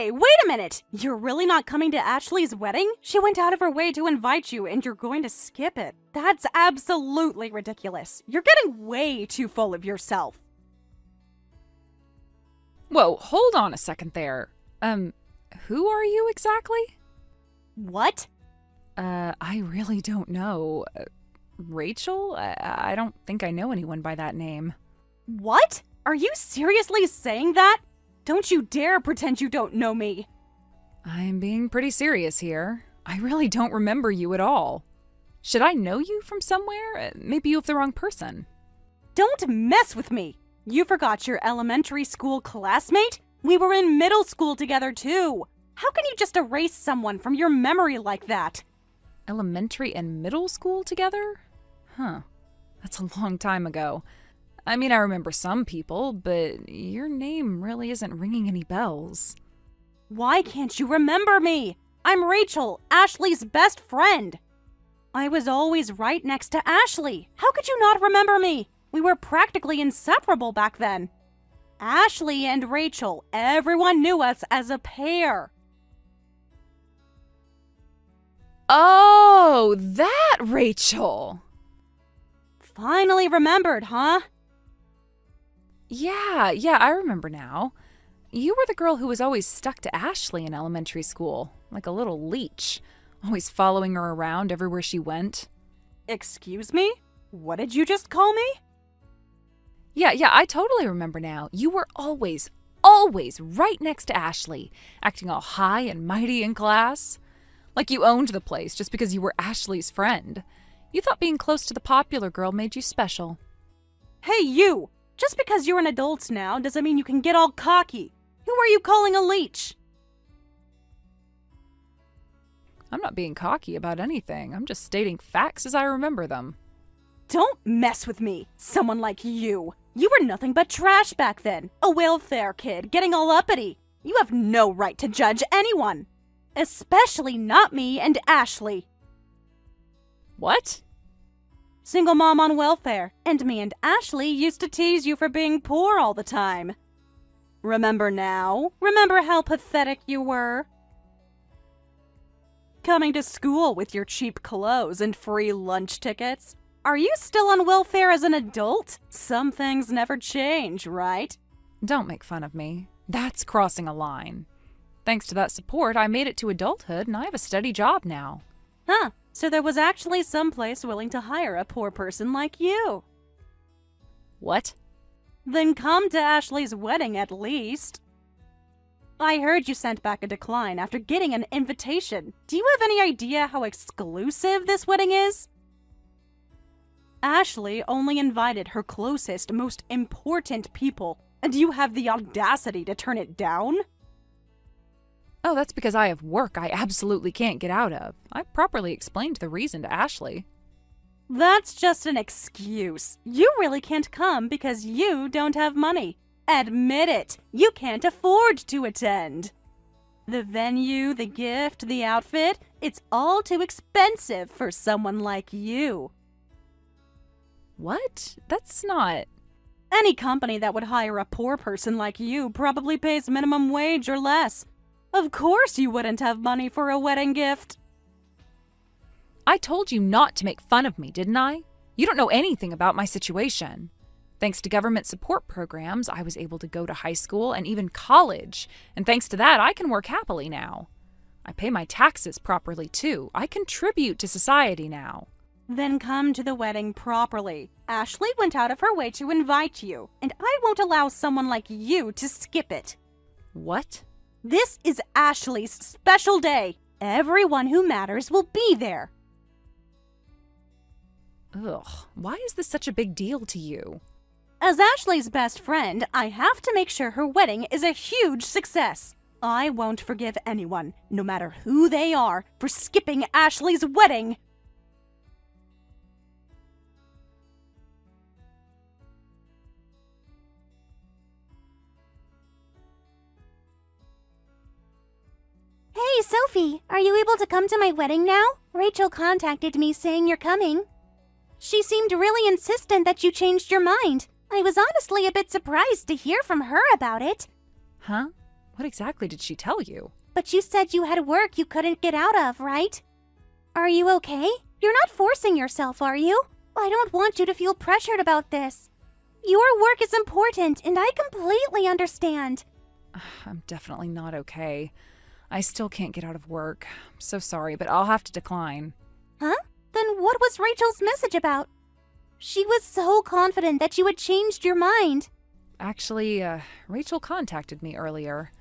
Hey, wait a minute! You're really not coming to Ashley's wedding? She went out of her way to invite you and you're going to skip it. That's absolutely ridiculous. You're getting way too full of yourself. Whoa, hold on a second there. Who are you exactly? What? I really don't know. Rachel? I don't think I know anyone by that name. What? Are you seriously saying that? Don't you dare pretend you don't know me. I'm being pretty serious here. I really don't remember you at all. Should I know you from somewhere? Maybe you have the wrong person. Don't mess with me. You forgot your elementary school classmate? We were in middle school together too. How can you just erase someone from your memory like that? Elementary and middle school together? Huh. That's a long time ago. I mean, I remember some people, but your name really isn't ringing any bells. Why can't you remember me? I'm Rachel, Ashley's best friend. I was always right next to Ashley. How could you not remember me? We were practically inseparable back then. Ashley and Rachel, everyone knew us as a pair. Oh, that Rachel! Finally remembered, huh? Yeah, I remember now. You were the girl who was always stuck to Ashley in elementary school, like a little leech, always following her around everywhere she went. Excuse me? What did you just call me? Yeah, I totally remember now. You were always right next to Ashley, acting all high and mighty in class. Like you owned the place just because you were Ashley's friend. You thought being close to the popular girl made you special. Hey, you! Just because you're an adult now doesn't mean you can get all cocky. Who are you calling a leech? I'm not being cocky about anything. I'm just stating facts as I remember them. Don't mess with me, someone like you. You were nothing but trash back then. A welfare kid getting all uppity. You have no right to judge anyone. Especially not me and Ashley. What? Single mom on welfare, and me and Ashley used to tease you for being poor all the time. Remember now? Remember how pathetic you were? Coming to school with your cheap clothes and free lunch tickets? Are you still on welfare as an adult? Some things never change, right? Don't make fun of me. That's crossing a line. Thanks to that support, I made it to adulthood and I have a steady job now. Huh. So there was actually some place willing to hire a poor person like you. What? Then come to Ashley's wedding at least. I heard you sent back a decline after getting an invitation. Do you have any idea how exclusive this wedding is? Ashley only invited her closest, most important people, and you have the audacity to turn it down? Oh, that's because I have work I absolutely can't get out of. I properly explained the reason to Ashley. That's just an excuse. You really can't come because you don't have money. Admit it. You can't afford to attend. The venue, the gift, the outfit, it's all too expensive for someone like you. What? That's not... Any company that would hire a poor person like you probably pays minimum wage or less. Of course you wouldn't have money for a wedding gift. I told you not to make fun of me, didn't I? You don't know anything about my situation. Thanks to government support programs, I was able to go to high school and even college. And thanks to that, I can work happily now. I pay my taxes properly, too. I contribute to society now. Then come to the wedding properly. Ashley went out of her way to invite you, and I won't allow someone like you to skip it. What? This is Ashley's special day. Everyone who matters will be there. Ugh, why is this such a big deal to you? As Ashley's best friend, I have to make sure her wedding is a huge success. I won't forgive anyone, no matter who they are, for skipping Ashley's wedding. Hey, Sophie, are you able to come to my wedding now? Rachel contacted me saying you're coming. She seemed really insistent that you changed your mind. I was honestly a bit surprised to hear from her about it. Huh? What exactly did she tell you? But you said you had work you couldn't get out of, right? Are you okay? You're not forcing yourself, are you? I don't want you to feel pressured about this. Your work is important, and I completely understand. I'm definitely not okay. I still can't get out of work. I'm so sorry, but I'll have to decline. Huh? Then what was Rachel's message about? She was so confident that you had changed your mind. Actually, Rachel contacted me earlier.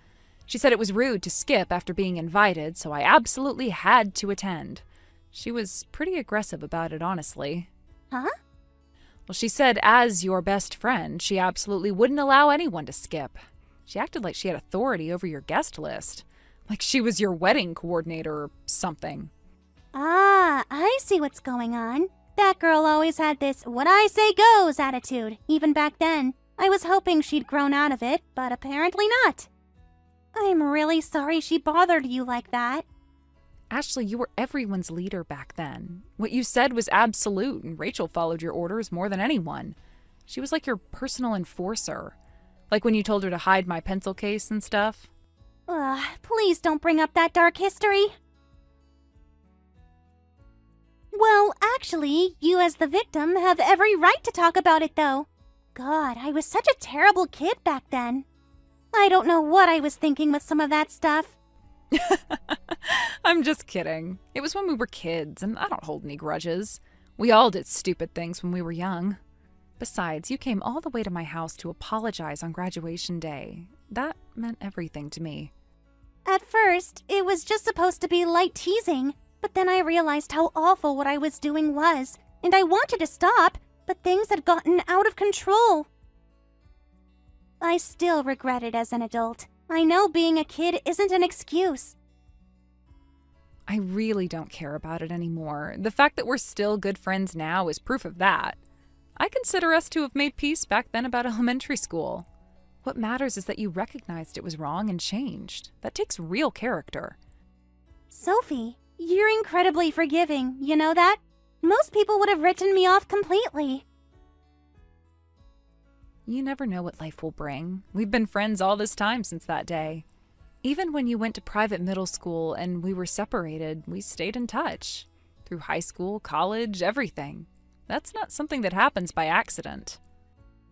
She said it was rude to skip after being invited, so I absolutely had to attend. She was pretty aggressive about it, honestly. Huh? Well, she said as your best friend, she absolutely wouldn't allow anyone to skip. She acted like she had authority over your guest list. Like she was your wedding coordinator or something. Ah, I see what's going on. That girl always had this what I say goes attitude, even back then. I was hoping she'd grown out of it, but apparently not. I'm really sorry she bothered you like that. Ashley, you were everyone's leader back then. What you said was absolute, and Rachel followed your orders more than anyone. She was like your personal enforcer. Like when you told her to hide my pencil case and stuff. Please don't bring up that dark history. Well, actually, you as the victim have every right to talk about it, though. God, I was such a terrible kid back then. I don't know what I was thinking with some of that stuff. I'm just kidding. It was when we were kids, and I don't hold any grudges. We all did stupid things when we were young. Besides, you came all the way to my house to apologize on graduation day. That meant everything to me. At first, it was just supposed to be light teasing, but then I realized how awful what I was doing was, and I wanted to stop, but things had gotten out of control. I still regret it as an adult. I know being a kid isn't an excuse. I really don't care about it anymore. The fact that we're still good friends now is proof of that. I consider us to have made peace back then about elementary school. What matters is that you recognized it was wrong and changed. That takes real character. Sophie, you're incredibly forgiving, you know that? Most people would have written me off completely. You never know what life will bring. We've been friends all this time since that day. Even when you went to private middle school and we were separated, we stayed in touch. Through high school, college, everything. That's not something that happens by accident.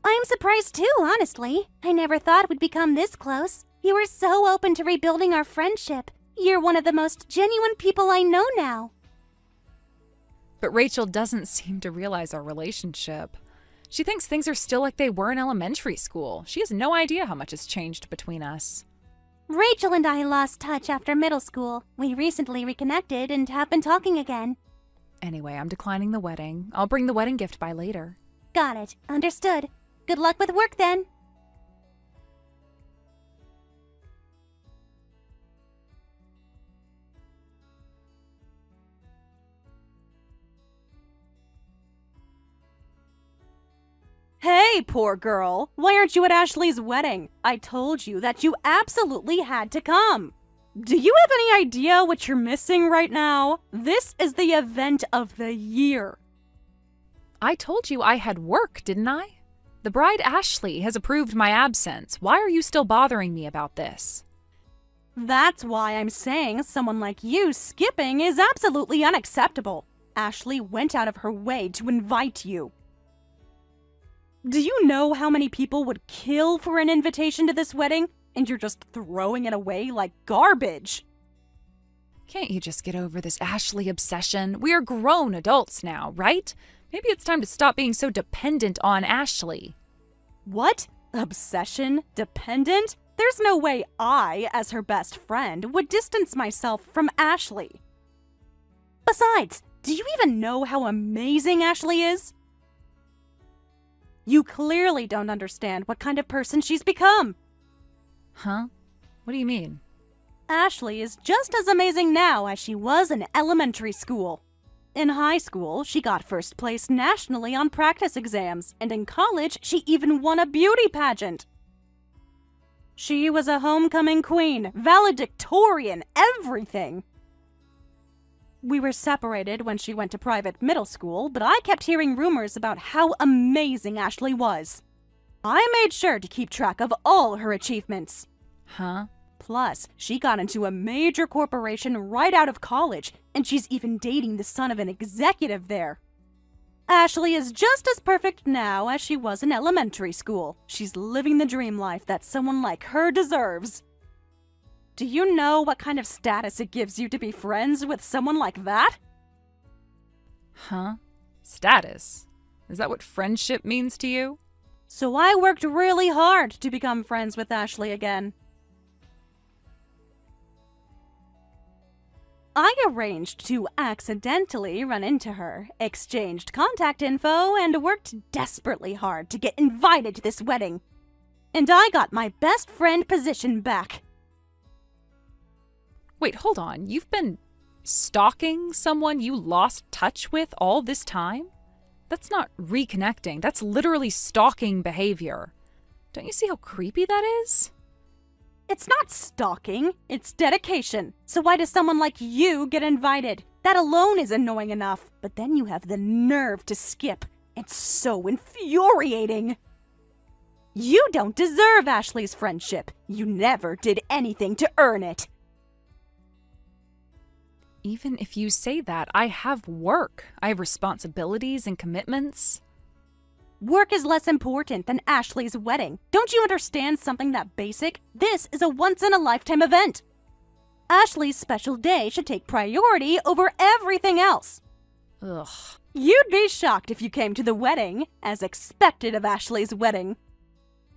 I'm surprised too, honestly. I never thought we'd become this close. You were so open to rebuilding our friendship. You're one of the most genuine people I know now. But Rachel doesn't seem to realize our relationship. She thinks things are still like they were in elementary school. She has no idea how much has changed between us. Rachel and I lost touch after middle school. We recently reconnected and have been talking again. Anyway, I'm declining the wedding. I'll bring the wedding gift by later. Got it. Understood. Good luck with work then. Hey, poor girl. Why aren't you at Ashley's wedding? I told you that you absolutely had to come. Do you have any idea what you're missing right now? This is the event of the year. I told you I had work, didn't I? The bride Ashley has approved my absence. Why are you still bothering me about this? That's why I'm saying someone like you skipping is absolutely unacceptable. Ashley went out of her way to invite you. Do you know how many people would kill for an invitation to this wedding? And you're just throwing it away like garbage. Can't you just get over this Ashley obsession? We are grown adults now, right? Maybe it's time to stop being so dependent on Ashley. What? Obsession? Dependent? There's no way I, as her best friend, would distance myself from Ashley. Besides, do you even know how amazing Ashley is? You clearly don't understand what kind of person she's become. Huh? What do you mean? Ashley is just as amazing now as she was in elementary school. In high school, she got first place nationally on practice exams, and in college, she even won a beauty pageant. She was a homecoming queen, valedictorian, everything. We were separated when she went to private middle school, but I kept hearing rumors about how amazing Ashley was. I made sure to keep track of all her achievements. Huh? Plus, she got into a major corporation right out of college, and she's even dating the son of an executive there. Ashley is just as perfect now as she was in elementary school. She's living the dream life that someone like her deserves. Do you know what kind of status it gives you to be friends with someone like that? Huh? Status? Is that what friendship means to you? So I worked really hard to become friends with Ashley again. I arranged to accidentally run into her, exchanged contact info, and worked desperately hard to get invited to this wedding. And I got my best friend position back. Wait, hold on. You've been stalking someone you lost touch with all this time? That's not reconnecting. That's literally stalking behavior. Don't you see how creepy that is? It's not stalking, it's dedication. So why does someone like you get invited? That alone is annoying enough, but then you have the nerve to skip. It's so infuriating. You don't deserve Ashley's friendship. You never did anything to earn it. Even if you say that, I have work. I have responsibilities and commitments. Work is less important than Ashley's wedding. Don't you understand something that basic? This is a once-in-a-lifetime event. Ashley's special day should take priority over everything else. Ugh. You'd be shocked if you came to the wedding, as expected of Ashley's wedding.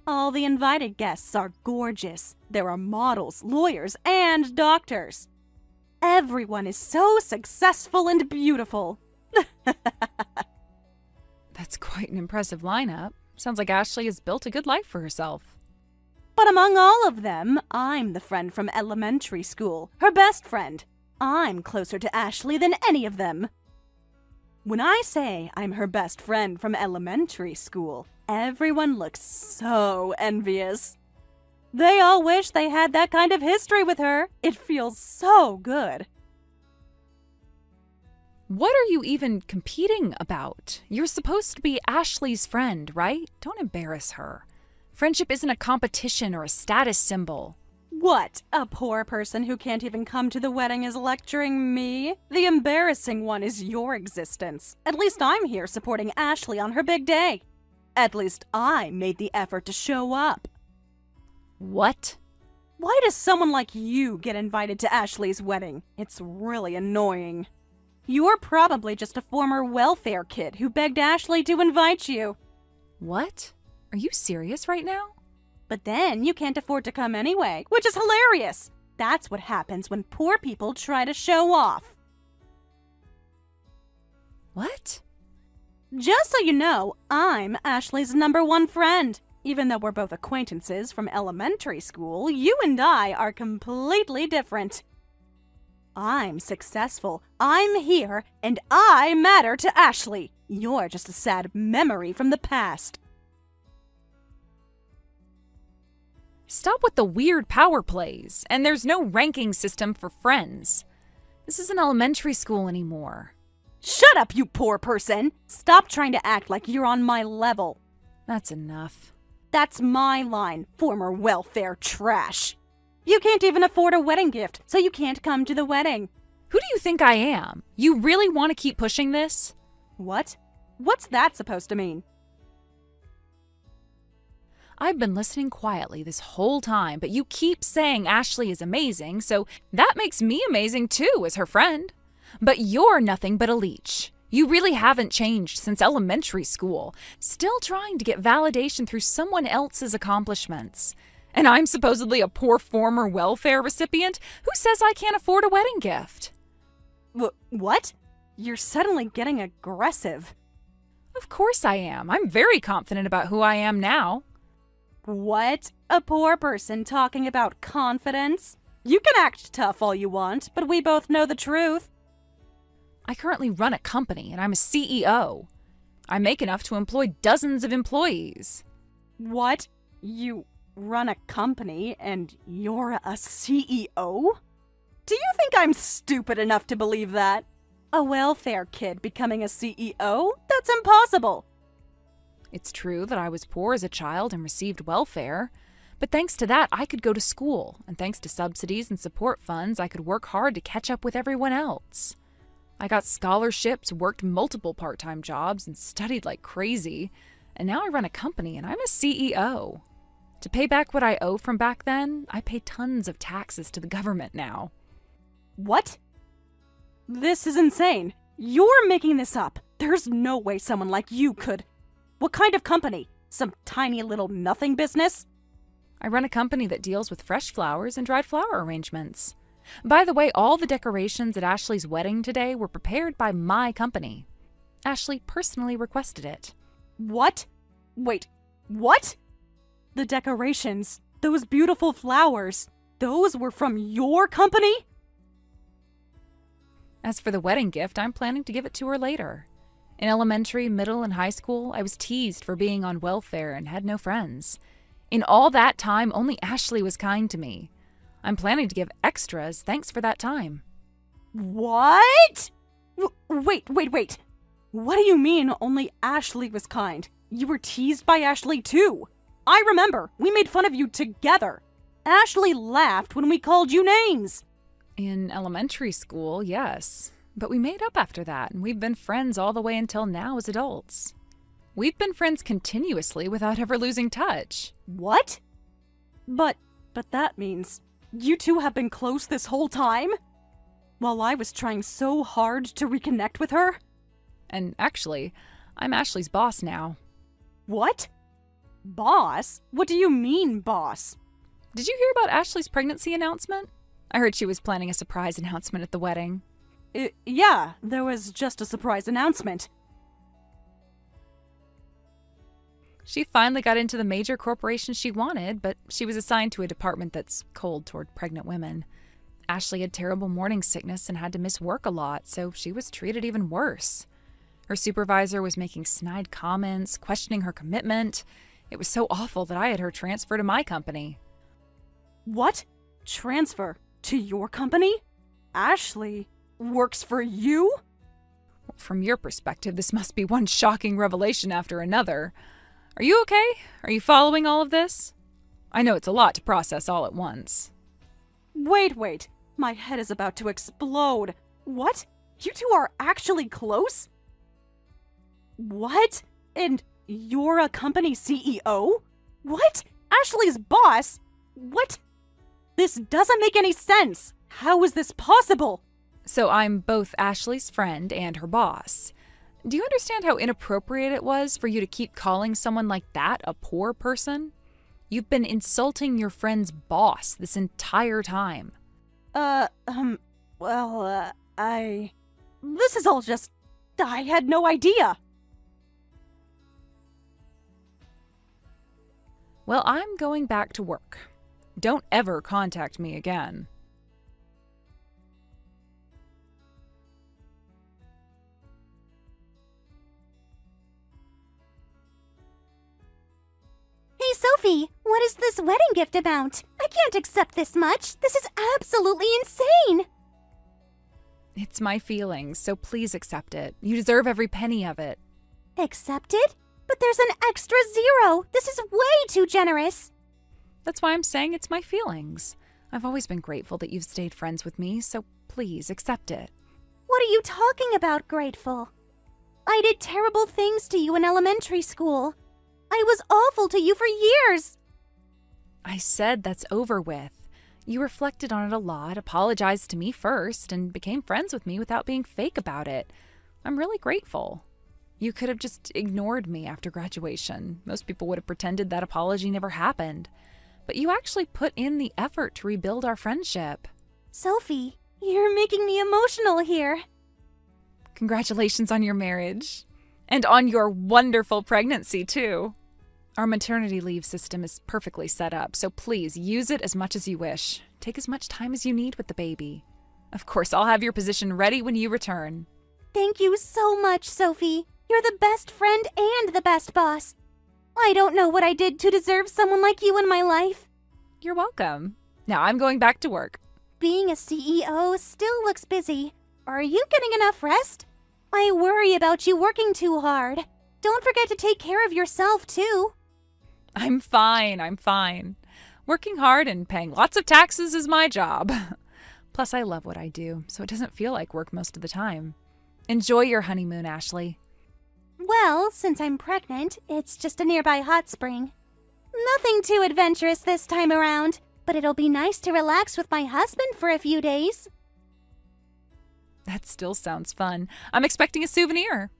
All the invited guests are gorgeous. There are models, lawyers, and doctors. Everyone is so successful and beautiful. That's quite an impressive lineup. Sounds like Ashley has built a good life for herself. But among all of them, I'm the friend from elementary school, her best friend. I'm closer to Ashley than any of them. When I say I'm her best friend from elementary school, everyone looks so envious. They all wish they had that kind of history with her. It feels so good. What are you even competing about? You're supposed to be Ashley's friend, right? Don't embarrass her. Friendship isn't a competition or a status symbol. What? A poor person who can't even come to the wedding is lecturing me? The embarrassing one is your existence. At least I'm here supporting Ashley on her big day. At least I made the effort to show up. What? Why does someone like you get invited to Ashley's wedding? It's really annoying. You're probably just a former welfare kid who begged Ashley to invite you. What? Are you serious right now? But then you can't afford to come anyway, which is hilarious. That's what happens when poor people try to show off. What? Just so you know, I'm Ashley's #1 friend. Even though we're both acquaintances from elementary school, you and I are completely different. I'm successful, I'm here, and I matter to Ashley. You're just a sad memory from the past. Stop with the weird power plays, and there's no ranking system for friends. This isn't elementary school anymore. Shut up, you poor person! Stop trying to act like you're on my level. That's enough. That's my line, former welfare trash. You can't even afford a wedding gift, so you can't come to the wedding. Who do you think I am? You really want to keep pushing this? What? What's that supposed to mean? I've been listening quietly this whole time, but you keep saying Ashley is amazing, so that makes me amazing too as her friend. But you're nothing but a leech. You really haven't changed since elementary school, still trying to get validation through someone else's accomplishments. And I'm supposedly a poor former welfare recipient who says I can't afford a wedding gift. What? You're suddenly getting aggressive. Of course I am. I'm very confident about who I am now. What? A poor person talking about confidence? You can act tough all you want, but we both know the truth. I currently run a company and I'm a CEO. I make enough to employ dozens of employees. What? You run a company and you're a CEO? Do you think I'm stupid enough to believe that? A welfare kid becoming a CEO? That's impossible. It's true that I was poor as a child and received welfare, But thanks to that, I could go to school, and thanks to subsidies and support funds, I could work hard to catch up with everyone else. I got scholarships, worked multiple part-time jobs, and studied like crazy, and now I run a company and I'm a CEO. To pay back what I owe from back then, I pay tons of taxes to the government now. What? This is insane. You're making this up. There's no way someone like you could. What kind of company? Some tiny little nothing business? I run a company that deals with fresh flowers and dried flower arrangements. By the way, all the decorations at Ashley's wedding today were prepared by my company. Ashley personally requested it. What? Wait, what? The decorations, those beautiful flowers, those were from your company? As for the wedding gift, I'm planning to give it to her later. In elementary, middle, and high school, I was teased for being on welfare and had no friends. In all that time, only Ashley was kind to me. I'm planning to give extras thanks for that time. What? Wait. What do you mean only Ashley was kind? You were teased by Ashley too. I remember, we made fun of you together. Ashley laughed when we called you names. In elementary school, yes. But we made up after that, and we've been friends all the way until now as adults. We've been friends continuously without ever losing touch. What? But that means you two have been close this whole time? While I was trying so hard to reconnect with her? And actually, I'm Ashley's boss now. What? Boss? What do you mean, boss? Did you hear about Ashley's pregnancy announcement? I heard she was planning a surprise announcement at the wedding. Yeah, there was just a surprise announcement. She finally got into the major corporation she wanted, but she was assigned to a department that's cold toward pregnant women. Ashley had terrible morning sickness and had to miss work a lot, so she was treated even worse. Her supervisor was making snide comments, questioning her commitment. It was so awful that I had her transfer to my company. What? Transfer to your company? Ashley works for you? From your perspective, this must be one shocking revelation after another. Are you okay? Are you following all of this? I know it's a lot to process all at once. Wait. My head is about to explode. What? You two are actually close? What? And you're a company CEO? What? Ashley's boss? What? This doesn't make any sense. How is this possible? So I'm both Ashley's friend and her boss. Do you understand how inappropriate it was for you to keep calling someone like that a poor person? You've been insulting your friend's boss this entire time. This is all just... I had no idea. Well, I'm going back to work. Don't ever contact me again. Hey, Sophie, what is this wedding gift about? I can't accept this much. This is absolutely insane. It's my feelings, so please accept it. You deserve every penny of it. Accept it? But there's an extra zero. This is way too generous. That's why I'm saying it's my feelings. I've always been grateful that you've stayed friends with me, so please accept it. What are you talking about, grateful? I did terrible things to you in elementary school. I was awful to you for years. I said that's over with. You reflected on it a lot, apologized to me first, and became friends with me without being fake about it. I'm really grateful. You could have just ignored me after graduation. Most people would have pretended that apology never happened. But you actually put in the effort to rebuild our friendship. Sophie, you're making me emotional here. Congratulations on your marriage. And on your wonderful pregnancy, too. Our maternity leave system is perfectly set up, so please use it as much as you wish. Take as much time as you need with the baby. Of course, I'll have your position ready when you return. Thank you so much, Sophie. You're the best friend and the best boss. I don't know what I did to deserve someone like you in my life. You're welcome. Now I'm going back to work. Being a CEO still looks busy. Are you getting enough rest? I worry about you working too hard. Don't forget to take care of yourself, too. I'm fine. Working hard and paying lots of taxes is my job. Plus, I love what I do, so it doesn't feel like work most of the time. Enjoy your honeymoon, Ashley. Well, since I'm pregnant, it's just a nearby hot spring. Nothing too adventurous this time around, but it'll be nice to relax with my husband for a few days. That still sounds fun. I'm expecting a souvenir.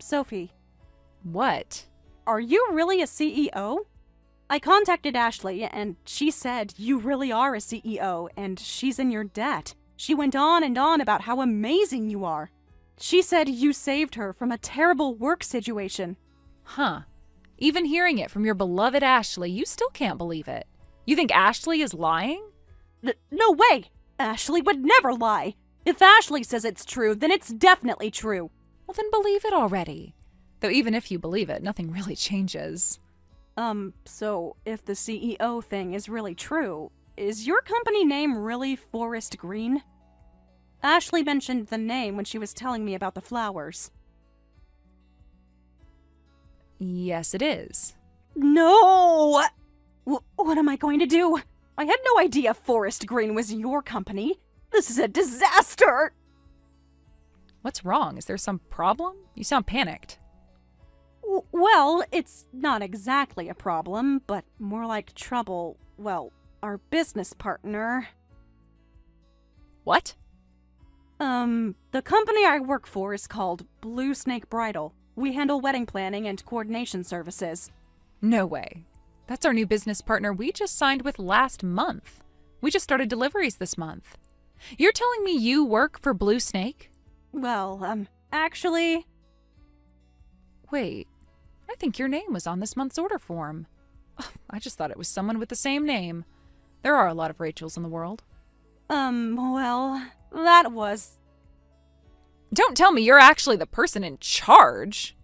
Sophie, What? are you really a CEO? I contacted Ashley, and she said you really are a CEO, and she's in your debt. She went on and on about how amazing you are. She said you saved her from a terrible work situation. Huh. Even hearing it from your beloved Ashley, you still can't believe it. You think Ashley is lying? No way! Ashley would never lie. If Ashley says it's true, then it's definitely true. Well, then believe it already. Though even if you believe it, nothing really changes. So if the CEO thing is really true, is your company name really Forest Green? Ashley mentioned the name when she was telling me about the flowers. Yes, it is. No! What am I going to do? I had no idea Forest Green was your company. This is a disaster! What's wrong? Is there some problem? You sound panicked. Well, it's not exactly a problem, but more like trouble. Well, our business partner. What? The company I work for is called Blue Snake Bridal. We handle wedding planning and coordination services. No way. That's our new business partner we just signed with last month. We just started deliveries this month. You're telling me you work for Blue Snake? Well, actually... Wait, I think your name was on this month's order form. I just thought it was someone with the same name. There are a lot of Rachels in the world. Well, that was... Don't tell me you're actually the person in charge.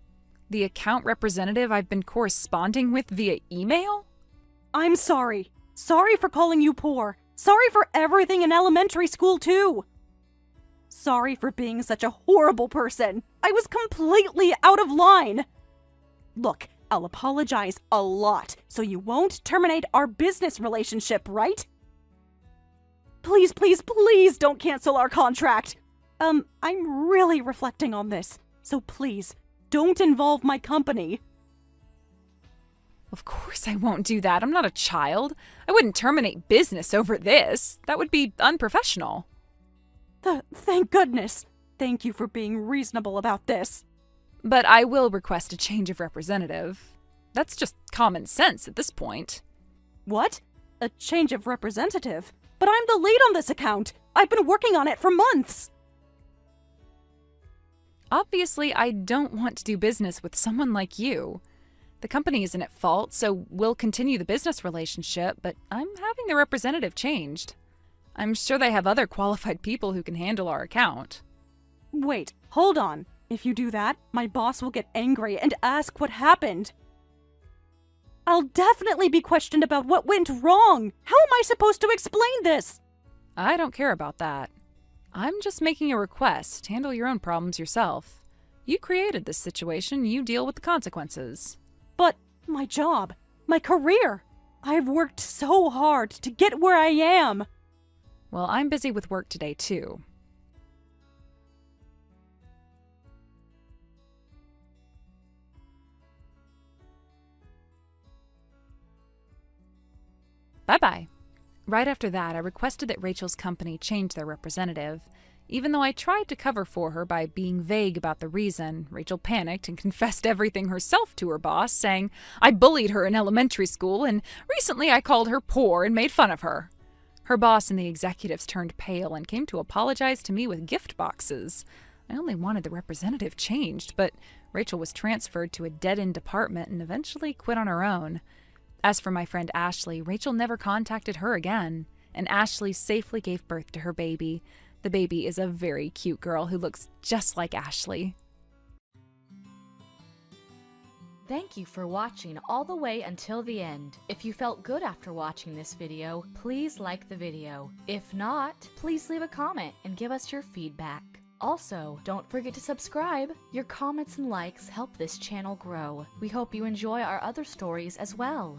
The account representative I've been corresponding with via email? I'm sorry. Sorry for calling you poor. Sorry for everything in elementary school, too. Sorry for being such a horrible person. I was completely out of line. Look, I'll apologize a lot, so you won't terminate our business relationship, right? Please, please, please don't cancel our contract. I'm really reflecting on this, so please, don't involve my company. Of course I won't do that. I'm not a child. I wouldn't terminate business over this. That would be unprofessional. Thank goodness. Thank you for being reasonable about this. But I will request a change of representative. That's just common sense at this point. What? A change of representative? But I'm the lead on this account. I've been working on it for months. Obviously, I don't want to do business with someone like you. The company isn't at fault, so we'll continue the business relationship, but I'm having the representative changed. I'm sure they have other qualified people who can handle our account. Wait, hold on. If you do that, my boss will get angry and ask what happened. I'll definitely be questioned about what went wrong. How am I supposed to explain this? I don't care about that. I'm just making a request. Handle your own problems yourself. You created this situation, you deal with the consequences. But my job, my career, I've worked so hard to get where I am. Well, I'm busy with work today, too. Bye-bye. Right after that, I requested that Rachel's company change their representative. Even though I tried to cover for her by being vague about the reason, Rachel panicked and confessed everything herself to her boss, saying I bullied her in elementary school and recently I called her poor and made fun of her. Her boss and the executives turned pale and came to apologize to me with gift boxes. I only wanted the representative changed, but Rachel was transferred to a dead-end department and eventually quit on her own. As for my friend Ashley, Rachel never contacted her again, and Ashley safely gave birth to her baby. The baby is a very cute girl who looks just like Ashley. Thank you for watching all the way until the end. If you felt good after watching this video, please like the video. If not, please leave a comment and give us your feedback. Also, don't forget to subscribe. Your comments and likes help this channel grow. We hope you enjoy our other stories as well.